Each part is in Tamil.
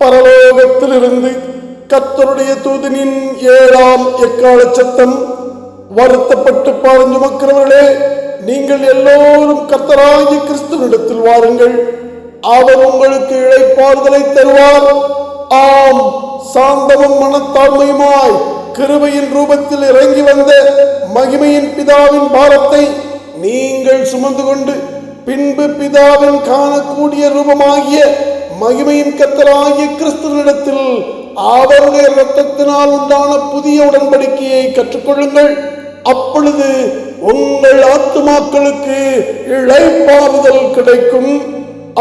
பரலோகத்திலிருந்து கர்த்தருடைய தூதனின் 7ஆம் எக்கால சத்தம். வருத்தப்பட்டு பாரஞ்சுமக்கிறவர்களே, நீங்கள் எல்லோரும் கர்த்தராகிய கிறிஸ்துவினிடத்தில் வாருங்கள், அவர் உங்களுக்கு இளைப்பாறுதலை தருவார். ஆம், சாந்தமும் மனத்தாழ்மையுமாய் கிருபையின் ரூபத்தில் இறங்கி வந்த மகிமையின் பிதாவின் பாரத்தை நீங்கள் சுமந்து கொண்டு பின்பு பிதாவின் காணக்கூடிய ரூபமாகிய மகிமையின் கர்த்தராகிய கிறிஸ்துவினிடத்தில் அவருடைய இரத்தத்தினால் உண்டான புதிய உடன்படிக்கையை கற்றுக்கொள்ளுங்கள். அப்பொழுது உங்கள் ஆத்துமாக்களுக்கு இளைப்பாறுதல் கிடைக்கும்.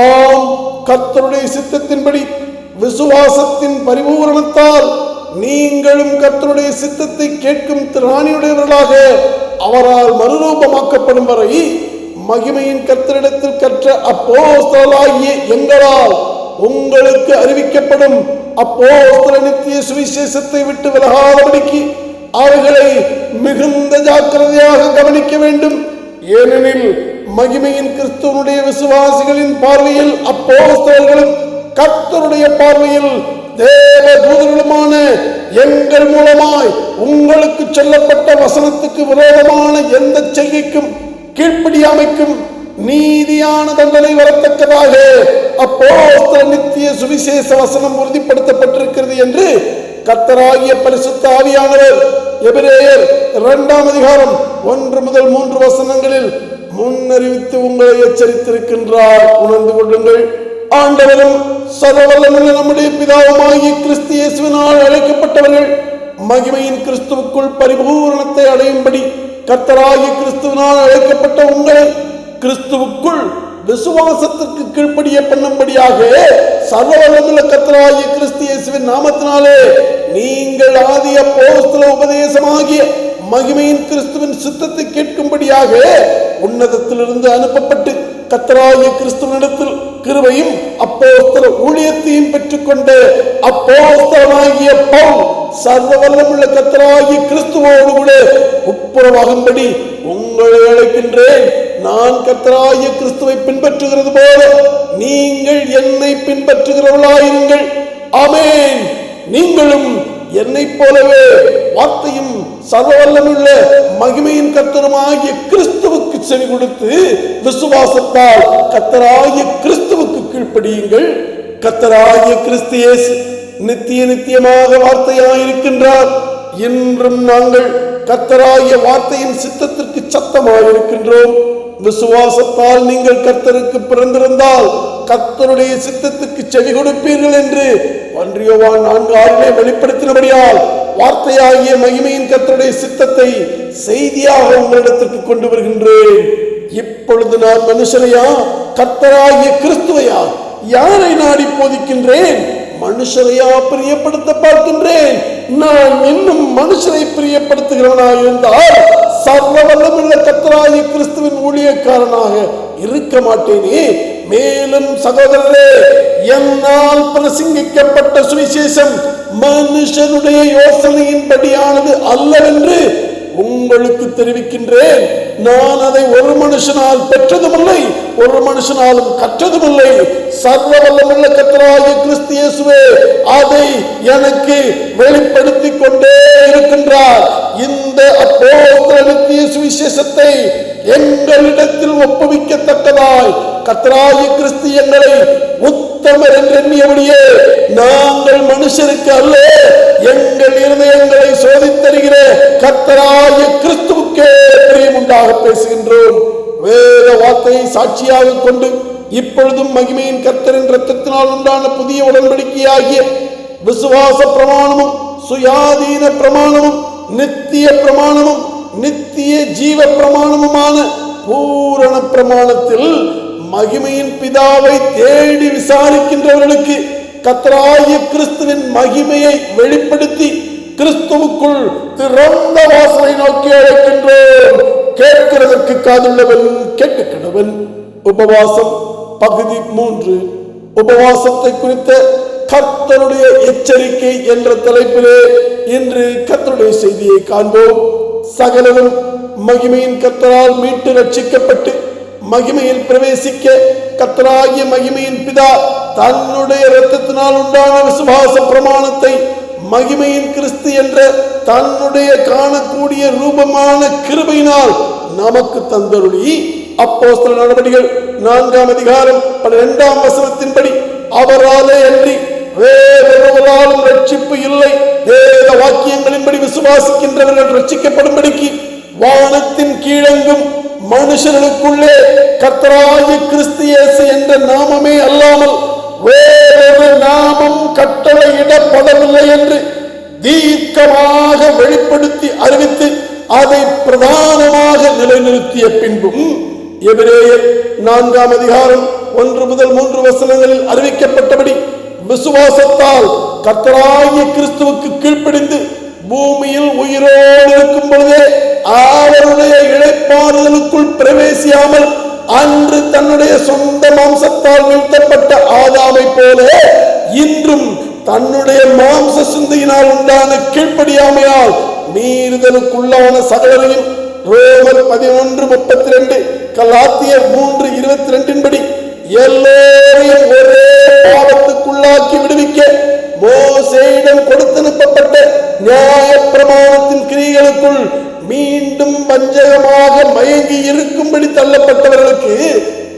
ஆம், கர்த்தருடைய சித்தத்தின்படி விசுவாசத்தின் பரிபூரணத்தால் நீங்களும் கர்த்தருடைய சித்தத்தை கேட்கும் திராணியுடையவர்களாக அவரால் மறுரூபமாக்கப்படும் வரை மகிமையின் கர்த்தரிடத்தில் கற்ற அப்போஸ்தலராகிய எங்களால் உங்களுக்கு அறிவிக்கப்படும் அப்போஸ்தல நித்திய சுவிசேஷத்தை விட்டு விலகாதபடிக்கு அவர்களை மிகுந்த ஜாக்கிரதையாக கவனிக்க வேண்டும். ஏனெனில் மகிமையின் கிறிஸ்துவனுடைய விசுவாசிகளின் பார்வையில் அப்போஸ்தலர்களும் கர்த்தருடைய பார்வையில் தேவ தூதர்களுமான எங்கள் மூலமாய் உங்களுக்கு சொல்லப்பட்ட வசனத்துக்கு விரோதமான எந்த செய்கைக்கும் கீழ்ப்படியாமைக்கும் நீதியான தண்டனை வரத்தக்கதாக அப்போஸ்தல நித்திய சுவிசேஷ வசனம் உறுதிப்படுத்தப்பட்டிருக்கிறது என்று கர்த்தராகிய பரிசுத்த ஆவியானவர் எபிரேயர் 2ஆம் அதிகாரம் 1 முதல் 3 வசனங்களில் முன்னறிவித்து உங்களை எச்சரித்திருக்கின்றார். உணர்ந்து கொள்ளுங்கள். ஆண்டவரும் சர்வவல்லமையுள்ள நம்முடைய பிதாவுமாகிய கிறிஸ்து இயேசுவினால் அழைக்கப்பட்டவர்கள் மகிமையின் கிறிஸ்துவுக்குள் பரிபூரணத்தை அடையும்படி கர்த்தராகிய கிறிஸ்துவினால் அழைக்கப்பட்ட உங்களை கிறிஸ்துவுக்குள் விசுவாசத்திற்கு கீழ்ப்படிய பண்ணும்படியாக சர்வவல்லமையுள்ள கர்த்தராகிய கிறிஸ்து இயேசுவின் நாமத்தினாலே நீங்கள் ஆதி அப்போஸ்தல உபதேசமாகிய மகிமையின் கிறிஸ்துவின் சித்தத்தை கேட்கும்படியாக உன்னதத்திலிருந்து அனுப்பப்பட்டு கர்த்தராகிய கிறிஸ்துவனிடத்தில் கிருபையும் அப்போஸ்தல ஊழியத்தையும் பெற்றுக்கொண்ட அப்போஸ்தலனாகிய பவுல் சர்வவல்லமையுள்ள கர்த்தராகிய கிறிஸ்துவோடு கூட ஒப்புரவாகும்படி உங்களை அழைக்கின்றேன். நான் கர்த்தராகிய கிறிஸ்துவை பின்பற்றுகிறது போல நீங்கள் என்னை பின்பற்றுகிறவர்களாயிருங்கள். ஆமென். நீங்களும் என்னை போலவே வார்த்தையும் சர்வவல்லமையுள்ள மகிமையின் கர்த்தருமாகிய கிறிஸ்துவுக்கு செவி கொடுத்து விசுவாசத்தால் கர்த்தராகிய கிறிஸ்துவுக்கு கீழ்ப்படியுங்கள். கர்த்தராகிய கிறிஸ்து இயேசு நித்தியமாக வார்த்தையாயிருக்கின்றார். இன்றும் நாங்கள் கர்த்தராகிய வார்த்தையின் சித்தத்திற்கு சத்தமாயிருக்கின்றோம். விசுவாசத்தால் நீங்கள் கர்த்தருக்கு பிறந்திருந்தால் கர்த்தருடைய சித்தத்துக்கு செவி கொடுப்பீர்கள் என்று 1 யோவான் 4:6 வெளிப்படுத்தினபடியால் வார்த்தையாகிய மகிமையின் கர்த்தருடைய சித்தத்தை செய்தியாக உங்களிடத்திற்கு கொண்டு வருகின்றேன். இப்பொழுது நான் மனுஷரையா கர்த்தராகிய கிறிஸ்துவையா யாரை நாடி போதிக்கின்றேன்? மனுஷரையா பிரியப்படுத்த பார்க்கின்றேன்? நான் இன்னும் மனுஷரை பிரியப்படுத்துகிறவனாக இருந்தால் சர்வவல்லமையுள்ள கர்த்தராகிய கிறிஸ்துவின் ஊழியக்காரனாக இருக்க மாட்டேனே. மேலும் சகோதரரே, என்னால் பிரசங்கிக்கப்பட்ட சுவிசேஷம் மனுஷனுடைய யோசனையின்படியானது அல்லவென்று உங்களுக்கு தெரிவிக்கின்றேன். நான் அதை ஒரு மனுஷனால் பெற்றதுமில்லை, ஒரு மனுஷனாலும் கற்றதுமில்லை. சர்வவல்லமையுள்ள கர்த்தராகிய கிறிஸ்து இயேசுவே அதை எனக்கு வெளிப்படுத்தி கொண்டே இருக்கின்றார். இந்த அப்போஸ்தல நித்திய சுவிசேஷத்தை எங்களிடத்தில் ஒப்புவிக்கத்தக்கதாய் கர்த்தராகிய கிறிஸ்து எங்களை உத்தமர் என்று எண்ணியபடியே நாங்கள் மனுஷருக்கு அல்ல, எங்கள் இருதயங்களை சோதித்தருகிற கர்த்தராகிய கிறிஸ்துவுக்கே பிரியமுண்டாக பேசுகின்றோம். வேத வார்த்தையை சாட்சியாக கொண்டு இப்பொழுதும் மகிமையின் கர்த்தரின் இரத்தத்தினால் உண்டான புதிய உடன்படிக்கையாகிய விசுவாச பிரமாணமும் சுயாதீன பிரமாணமும் நித்திய பிரமாணமும் நித்திய ஜீவ பிரமாணமுமான பூரண பிரமாணத்தில் மகிமையின் பிதாவை தேடி விசாரிக்கின்றவர்களுக்கு கர்த்தராகிய கிறிஸ்துவின் மகிமையை வெளிப்படுத்தி கிறிஸ்துவுக்குள் திறந்த வாசலை நோக்கி அழைக்கின்றோம். கேட்கிறதற்கு காதுள்ளவன் கேட்கக்கடவன். உபவாசம் பகுதி 3. உபவாசத்தை குறித்த கர்த்தருடைய எச்சரிக்கை என்ற தலைப்பிலே இன்று கர்த்தருடைய செய்தியை காண்போம். சகலரும் மகிமையின் கர்த்தரால் மீட்டு ரட்சிக்கப்பட்டு மகிமையில் பிரவேசிக்க கர்த்தராகிய மகிமையின் பிதா தன்னுடைய இரத்தத்தினால் உண்டான விசுவாச பிரமாணத்தை மகிமையின் கிறிஸ்து என்ற தன்னுடைய காணக்கூடிய ரூபமான கிருபையினால் நமக்கு தந்தருளி அப்போஸ்தலர் நடவடிக்கைகள் 4ஆம் அதிகாரம் 12ஆம் வசனத்தின்படி அவராலே அன்றி வேறொருவராலும் ரட்சிப்பு இல்லை, வேத வாக்கியங்களின்படி விசுவாசிக்கின்றவர்கள் ரட்சிக்கப்படும்படிக்கு வானத்தின் கீழெங்கும் மனுஷர்களுக்குள்ளே கர்த்தராகிய கிறிஸ்து இயேசு என்ற நாமமே அல்லாமல் வேறொரு நாமம் கட்டளையிடப்படவில்லை என்று தீர்க்கமாக வெளிப்படுத்தி அறிவித்து அதை பிரதானமாக நிலைநிறுத்திய பின்பும் எபிரேயர் 4ஆம் அதிகாரம் 1 முதல் 3 வசனங்களில் அறிவிக்கப்பட்டபடி விசுவாசத்தால் கர்த்தராகிய கிறிஸ்துவுக்கு கீழ்ப்படிந்து பூமியில் உயிரோடு இருக்கும் பொழுதே அவருடைய இளைப்பாறுதலுக்குள் பிரவேசியாமல் அன்று தன்னுடைய சொந்த மாம்சத்தால் வீழ்த்தப்பட்ட ஆதாமை போல இன்றும் தன்னுடைய மாம்ச சிந்தையினால் உண்டான கீழ்ப்படியாமையால் மீறுதலுக்குள்ளான சகலரையும் ரோமர் 11:32 கலாத்தியர் 3:22 படி எல்லோரையும் ஒரே பாவத்துக்குள்ளாக்கி விடுவிக்க மோசேயிடம் கொடுத்தனுப்பப்பட்ட நியாய பிரமாணத்தின் கிரியைகளுக்குள் மீண்டும் வஞ்சகமாக மயங்கி இருக்கும்படி தள்ளப்பட்டவர்களுக்கு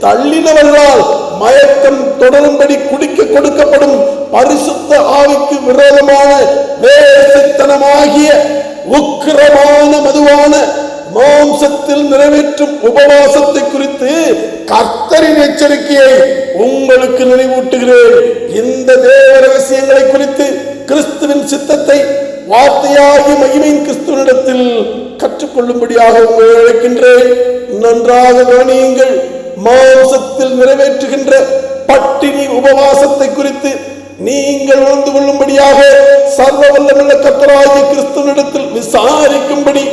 தள்ளினவர்களால் மயக்கம் தொடரும்படி குடிக்க கொடுக்கப்படும் பரிசுத்த ஆவிக்கு விரோதமான வேசித்தனமாகிய உக்கிரமான மதுவான மாம்சத்தில் நிறைவேற்றும் உபவாசத்தை குறித்து கர்த்தரின் எச்சரிக்கையை உங்களுக்கு நினைவூட்டுகிறேன். இந்த தேவ ரகசியங்களை குறித்து கிறிஸ்துவின் சித்தத்தை வார்த்தையாகி மகிமையின் கிறிஸ்துவனிடத்தில் கற்றுக்கொள்ளும்படியாக உங்களை அழைக்கின்றேன். நன்றாக கவனியுங்கள். மாம்சத்தில் நிறைவேற்றுகின்ற பட்டினி உபவாசத்தை குறித்து நீங்கள் உணர்ந்து கொள்ளும்படியாக சர்வ வல்லமையுள்ள கர்த்தராகிய கிறிஸ்துவனிடத்தில் விசாரிக்கும்படி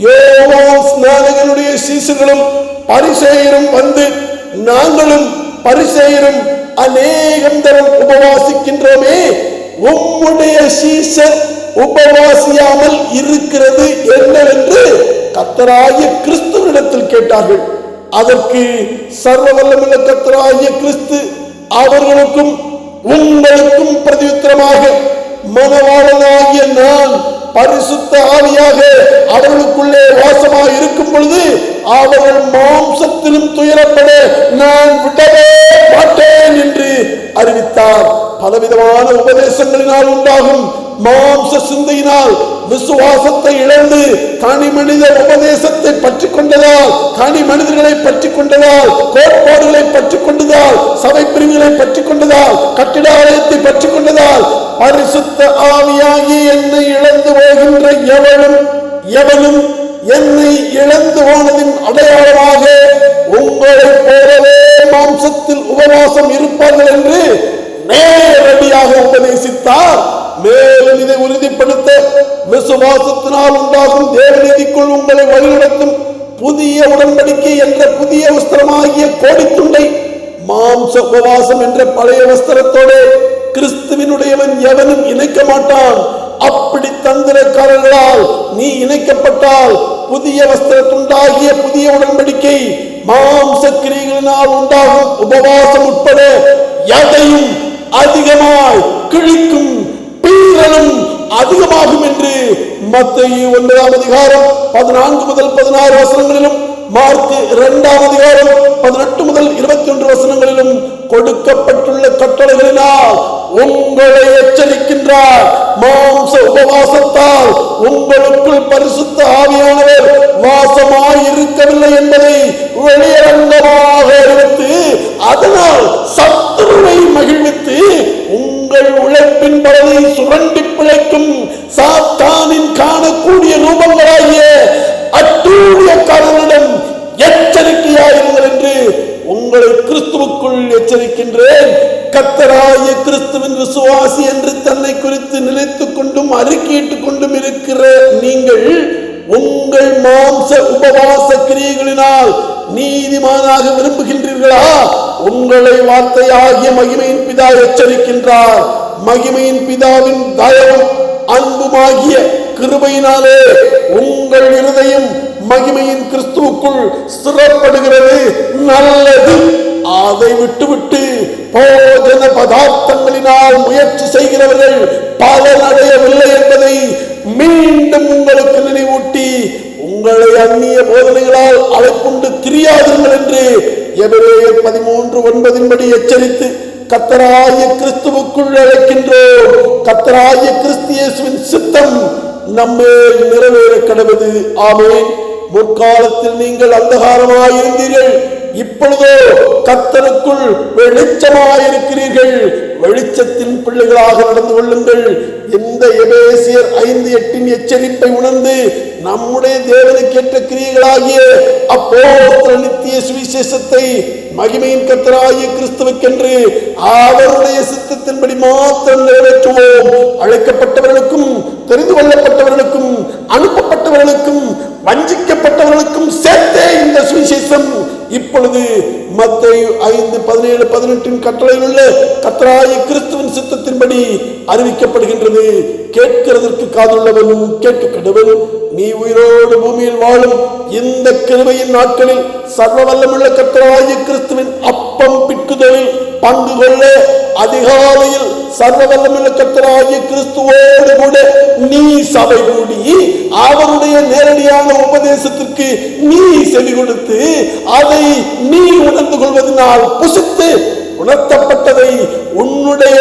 யோவான் ஸ்நானகனுடைய சீஷர்களும் பரிசேயரும் வந்து நாங்களும் பரிசேயரும் அநேகம் தரம் உபவாசிக்கின்றோமே, உம்முடைய சீஷர் உபவாசியாமல் இருக்கிறது என்னவென்று கர்த்தராகிய கிறிஸ்துவனிடத்தில் கேட்டார்கள். அதற்கு சர்வ வல்லமையுள்ள கர்த்தராகிய கிறிஸ்து அவர்களுக்கும் உங்களுக்கும் பிரதியுத்தரமாக, மணவாளனாகிய நான் பரிசுத்த ஆவியாக அவர்களுக்குள்ளே வாசமாக இருக்கும் பொழுது அவர்கள் மாம்சத்திலும் துயரப்பட நான் விடவே மாட்டேன் என்று அறிவித்தார். பலவிதமான உபதேசங்களினால் உண்டாகும் மாம்ச சிந்தையினால் விசுவாசத்தை இழந்து தனி மனித உபதேசத்தை பற்றி கொண்டதால், தனி மனிதர்களை பற்றி கொண்டதால், கோட்பாடுகளை பற்றி கொண்டதால், சபை பிரிவுகளை பற்றி கொண்டதால், கட்டிட ஆலயத்தை பற்றி கொண்டதால் பரிசுத்த ஆவியாகி என்னை இழந்து போகின்ற எவனும் என்னை இழந்து போனதின் அடையாளமாக உங்களை போலவே மாம்சத்தில் உபவாசம் இருப்பார்கள் என்று நேரடியாக உபதேசித்தார். மேலும் இதை உறுதிப்படுத்த விசுவாசத்தினால் உண்டாகும் தேவநீதிக்குள் உங்களை வழிநடத்தும் புதிய உடன்படிக்கை என்ற புதிய வஸ்திரமாகிய கோடித்துண்டை மாம்ச உபவாசம் என்ற பழைய வஸ்திரத்தோடு கிறிஸ்துவினுடையவன் எவனும் இணைக்க மாட்டான். அப்படி தந்திரக்காரர்களால் நீ இணைக்கப்பட்டால் புதிய வஸ்திரத்துண்டாகிய புதிய உடன்படிக்கை மாம்ச கிரியைகளினால் உண்டாகும் உபவாசம் உட்பட எதையும் அதிகமாய் கிழிக்கும், பீறலும் அதிகமாகும் என்று மத்தேயு 9ஆம் அதிகாரம் 14 முதல் 16 வசனங்களிலும் மார்க்கு 2ஆம் அதிகாரம் 18 முதல் 21 வசனங்களிலும் கொடுக்கப்பட்டுள்ள கட்டளைகளினால் உங்களை எச்சரிக்கின்றார். மாம்ச உபவாசத்தால் உங்களுக்குள் பரிசுத்த ஆவியானவர் வாசமாய் இருக்கவில்லை என்பதை வெளியரங்கமாக அறிவித்து அதனால் சத்துருவை மகிழ்வித்து உங்கள் உழைப்பின் பலனை சுரண்டி பிழைக்கும் சாத்தானின் காணக்கூடிய ரூபங்களாகிய அட்டூழியக்காரர்களிடம் எச்சரிக்கையாயிருங்கள் என்று உங்களை கிறிஸ்துவுக்குள் எச்சரிக்கின்றேன். கர்த்தராகிய கிறிஸ்துவின் விசுவாசி என்று தன்னை குறித்து நினைத்துக் கொண்டும் அறிக்கையிட்டுக் கொண்டும் இருக்கிற நீங்கள் உங்கள் மாம்ச உபவாச கிரியைகளினால் நீதிமானாக விரும்புகின்றீர்களா? உங்களை வார்த்தையாகிய மகிமையின் பிதா எச்சரிக்கின்றார். மகிமையின் பிதாவின் தயவும் அன்புமாகிய கிருபையினாலே உங்கள் இருதயம் மகிமையின் கிறிஸ்துவுக்குள் சிறப்படுகிறது நல்லது. அதை விட்டுவிட்டு போஜன பதார்த்தங்களினால் முயற்சி செய்கிறவர்கள் பலனடையவில்லை என்பதை மீண்டும் உங்களுக்கு நினைவூட்டி உங்களை அந்நிய போதனைகளால் அலைக்கொண்டு திரியாதீர்கள் என்று எபிரேயர் 13:9 எச்சரித்து கர்த்தராகிய கிறிஸ்துவுக்குள் அழைக்கின்றோம். கர்த்தராகிய கிறிஸ்து இயேசுவின் சித்தம் நம்மேல் நிறைவேற கடவுது. ஆமென். முற்காலத்தில் நீங்கள் அந்தகாரமாயிருந்தீர்கள், இப்பொழுதோ கர்த்தருக்குள் வெளிச்சமாயிருக்கிறீர்கள். வெளிச்சத்தின் பிள்ளைகளாக நடந்து கொள்ளுங்கள். இந்த எபேசியர் 5:8 எச்சரிப்பை உணர்ந்து நம்முடைய தேவனுக்கேற்ற கிரியைகளாகிய அப்போஸ்தல நித்திய சுவிசேஷத்தை மகிமையின் கர்த்தராகிய கிறிஸ்துவுக்கென்று அவருடைய சித்தத்தின்படி மாத்திரம் நிறைவேற்றுவோம். அழைக்கப்பட்டவர்களுக்கும் தெரிந்து கொள்ளப்பட்டவர்களுக்கும் அனுப்பப்பட்டவர்களுக்கும் வஞ்சிக்கப்பட்டவர்களுக்கும் சேர்த்தே இந்த சுவிசேஷம் இப்பொழுது மத்தேயு 5:17-18 கட்டளையில் உள்ள கர்த்தராகிய கிறிஸ்துவின் சித்தத்தின்படி அறிவிக்கப்படுகின்றது. கேட்கிறதற்கு காதுள்ளவன் கேட்க கடவன். நீ உயிரோடு பூமியில் வாழும் இந்த கிருபையின் நாட்களில் சர்வ வல்லமுள்ள கர்த்தராகிய கிறிஸ்துவின் அப்பம் பிட்குதலில் பங்கு கொள்ள அதிகாலையில் சர்வ வல்லமுள்ள கர்த்தராகிய கிறிஸ்துவோடு கூட நீ சபை கூடி அவருடைய நேரடியான உபதேசத்திற்கு நீ செவி கொடுத்து அதை நீ உணர்ந்து கொள்வதனால் புசித்து உணர்த்தப்பட்டதை உன்னுடைய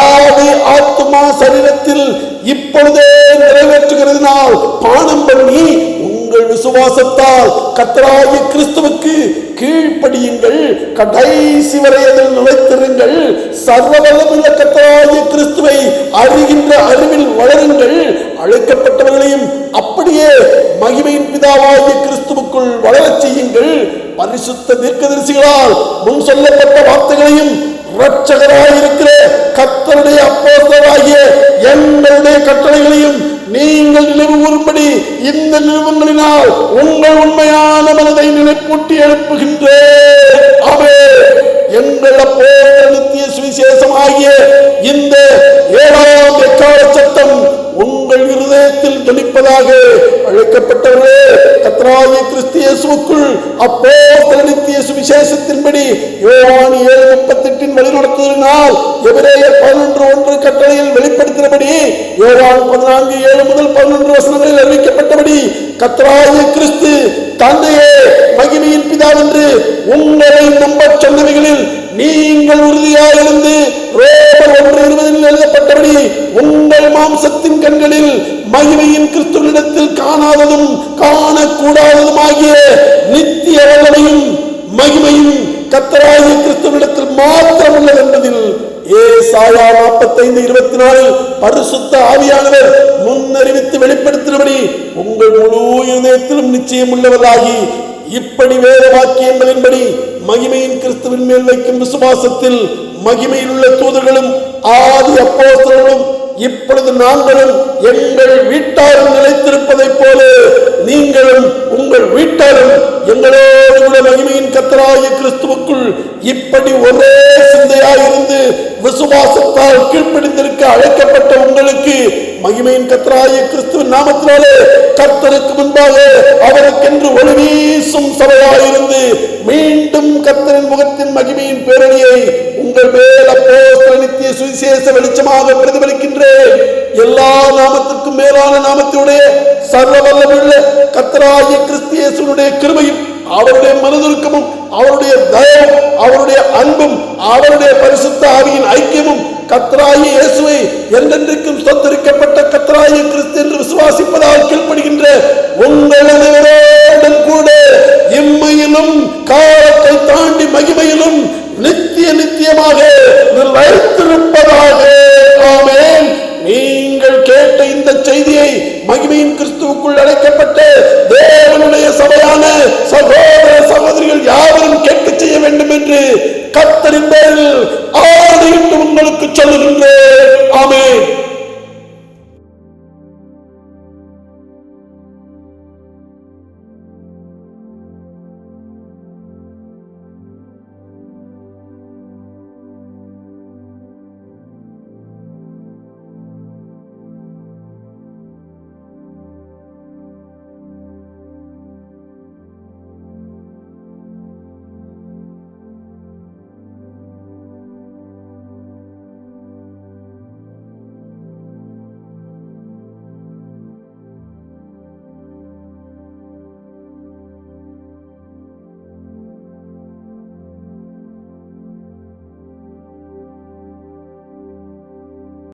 ஆவி ஆத்மா சரீரத்தில் இப்பொழுதே நிறைவேற்றுகிறதுனால் பானம் பண்ணி உங்கள் விசுவாசத்தால் கர்த்தராகிய கிறிஸ்துவுக்கு கீழ்ப்படியுங்கள். கடைசி வரை அதில் நிலைத்திருங்கள். சர்வ வல்லமையுள்ள கர்த்தராகிய கிறிஸ்துவை அறிகின்ற அறிவில் வளருங்கள். அழைக்கப்பட்டவர்களையும் அப்படியே மகிமையின் பிதாவாகிய கிறிஸ்துவுக்குள் வளரச் செய்யுங்கள். பரிசுத்த தீர்க்கதரிசிகளால் முன் சொல்லப்பட்ட வார்த்தைகளையும் இரட்சகராயிருக்கிற கர்த்தருடைய அப்போஸ்தலராகிய எங்களுடைய கட்டளைகளையும் நீங்கள் நினைவு கூறும்படி இந்த நிறுவனங்களினால் உங்கள் உண்மையான மனதை நினைப்பூட்டி எழுப்புகின்றேன். ஆமென். எங்கள் அப்போஸ்தல நித்திய சுவிசேஷமாகிய இந்த 7ஆம் எக்கால சத்தம் உங்கள் இருதயத்தில் ஜொலிப்பதாக. அழைக்கப்பட்டவர்களே, கர்த்தராகிய கிறிஸ்து இயேசுவுக்குள் அப்போஸ்தல நித்திய சுவிசேஷத்தின்படி யோவான் 7:38 வழிநடத்துவதனால் எபிரேயர் 11:1 கட்டளையில் வெளிப்படுத்தினபடி யோவான் 14:7-11 அறிவிக்கப்பட்டபடி கர்த்தராகிய கிறிஸ்து தந்தையே மகிமையின் பிதாவென்று உங்களை நம்பச் சொன்னவைகளில் நீங்கள் உறுதியாயிருந்து ரோமர் 1:20 எழுதப்பட்டபடி உங்கள் மாம்சத்தின் கண்களில் மகிமையின் கிறிஸ்துவினிடத்தில் காணாததும் காணக்கூடாததுமாகிய நித்திய வல்லமையும் மகிமையும் கர்த்தராகிய கிறிஸ்துவினிடத்தில் மாத்திரம் உள்ளது என்பதில் ஏசாயா 45:24 பரிசுத்த ஆவியானவர் முன்னறிவித்து வெளிப்படுத்தினபடி உங்கள் முழு இதயத்திலும் நிச்சயம் உள்ளவர்களாகி இப்படி வேத வாக்கியங்களின்படி மகிமையின் கிறிஸ்துவின் மேல் வைக்கும் விசுவாசத்தில் மகிமையில் உள்ள தூதர்களும் ஆதி அப்போஸ்தலர்களும் இப்பொழுது நாங்களும் எங்கள் வீட்டாரும் நிலைத்திருப்பதைப் போல நீங்களும் உங்கள் வீட்டாரும் எங்களோடு கூட மகிமையின் கர்த்தராகிய கிறிஸ்துவுக்குள் இப்படி ஒரே சிந்தையாயிருந்து விசுவாசத்தால் கீழ்ப்படிந்திருக்க அழைக்கப்பட்ட உங்களுக்கு மகிமையின் கர்த்தராகிய கிறிஸ்துவின் நாமத்தினாலே கர்த்தருக்கு முன்பாக அவருக்கென்று ஒளி வீசும் சபையாயிருந்து மீண்டும் கர்த்தரின் முகத்தின் மகிமையின் பேரணியை உங்கள் மேல் அப்போஸ்தல நித்திய சுவிசேஷ வெளிச்சமாக பிரதிபலிக்கின்றேன். எல்லா நாமத்திற்கும் மேலான நாமத்தினுடைய சர்வ வல்லமையுள்ள கர்த்தராகிய கிறிஸ்து இயேசுவினுடைய கிருபையும் அவருடைய மனதுருக்கமும் அவருடைய தயவும் அவருடைய அன்பும் அவருடைய பரிசுத்த ஆவியின் ஐக்கியமும் கர்த்தராகிய இயேசுவை என்றென்றைக்கும் ஸ்தோத்திரிக்கப்பட்ட கர்த்தராகிய கிறிஸ்து என்று விசுவாசிப்பதால் கீழ்ப்படுகின்ற உங்கள் அனைவரோடும் கூட இம்மையிலும் காலத்தை தாண்டி மகிமையிலும் நித்திய நித்தியமாக நிலைத்திருப்பதாக. ஆமென். நீங்கள் கேட்ட இந்த செய்தியை மகிமையின் கிறிஸ்துவுக்குள் அழைக்கப்பட்ட தேவனுடைய சபையான சகோதர சகோதரிகள் யாவரும் கேட்க செய்ய வேண்டும் என்று கர்த்தரின் பேரில் ஆணையிட்டு உங்களுக்கு சொல்லுகின்றேன். ஆமென்.